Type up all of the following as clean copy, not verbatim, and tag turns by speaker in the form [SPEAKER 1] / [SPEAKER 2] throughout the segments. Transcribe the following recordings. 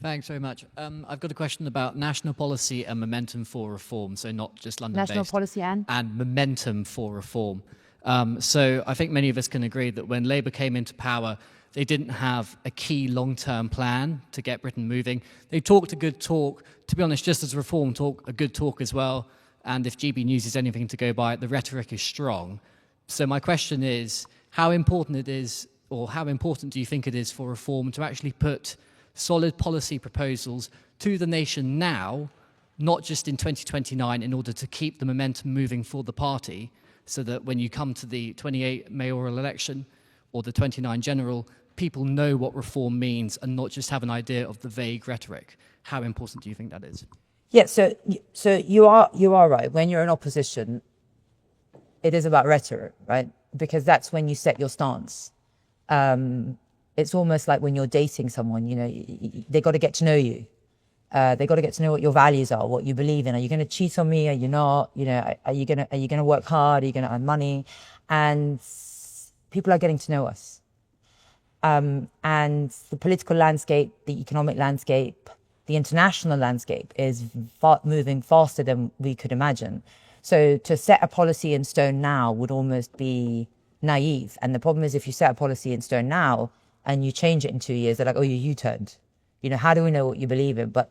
[SPEAKER 1] Thanks very much. I've got a question about national policy and momentum for reform, so not just London-based.
[SPEAKER 2] National policy
[SPEAKER 1] and momentum for reform. So I think many of us can agree that when Labour came into power, they didn't have a key long-term plan to get Britain moving. They talked a good talk, to be honest, just as reform talk, a good talk as well. And if GB News is anything to go by, the rhetoric is strong. So my question is, how important it is, or how important do you think it is for reform to actually put solid policy proposals to the nation now, not just in 2029, in order to keep the momentum moving for the party, so that when you come to the 28 mayoral election or the 29 general, people know what reform means and not just have an idea of the vague rhetoric? How important do you think that is?
[SPEAKER 2] Yeah, so you are right. When you're in opposition, it is about rhetoric, right? Because that's when you set your stance. It's almost like when you're dating someone, you know, they got to get to know you. They got to get to know what your values are, what you believe in. Are you going to cheat on me? Are you not? You know, are you going to work hard? Are you going to earn money? And people are getting to know us. And the political landscape, the economic landscape, the international landscape is moving faster than we could imagine. So to set a policy in stone now would almost be naive. And the problem is, if you set a policy in stone now and you change it in 2 years, they're like, oh, you U-turned. You know, how do we know what you believe in? But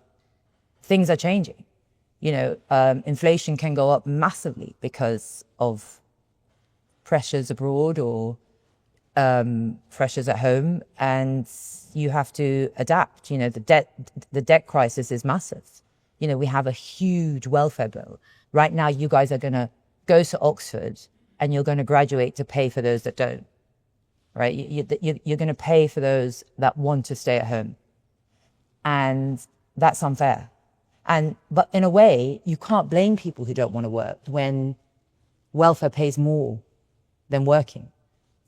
[SPEAKER 2] things are changing. You know, inflation can go up massively because of pressures abroad or pressures at home, and you have to adapt. You know, the debt crisis is massive. You know, we have a huge welfare bill. Right now, you guys are going to go to Oxford and you're going to graduate to pay for those that don't, right? You're going to pay for those that want to stay at home. And that's unfair. But in a way, you can't blame people who don't want to work when welfare pays more than working.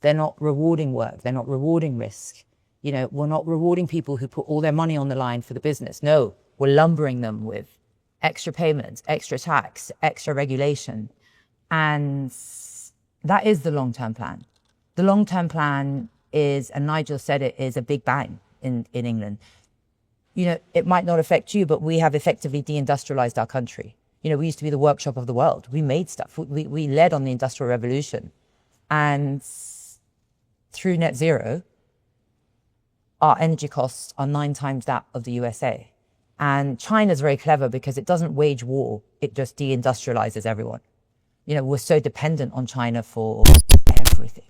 [SPEAKER 2] They're not rewarding work. They're not rewarding risk. You know, we're not rewarding people who put all their money on the line for the business. No, we're lumbering them with extra payments, extra tax, extra regulation. And that is the long-term plan. The long-term plan is, and Nigel said it, is a big bang in England. You know, it might not affect you, but we have effectively deindustrialized our country. You know, we used to be the workshop of the world. We made stuff. We led on the Industrial Revolution. And through net zero, our energy costs are 9 times that of the USA. And China's very clever because it doesn't wage war. It just deindustrializes everyone. You know, we're so dependent on China for everything.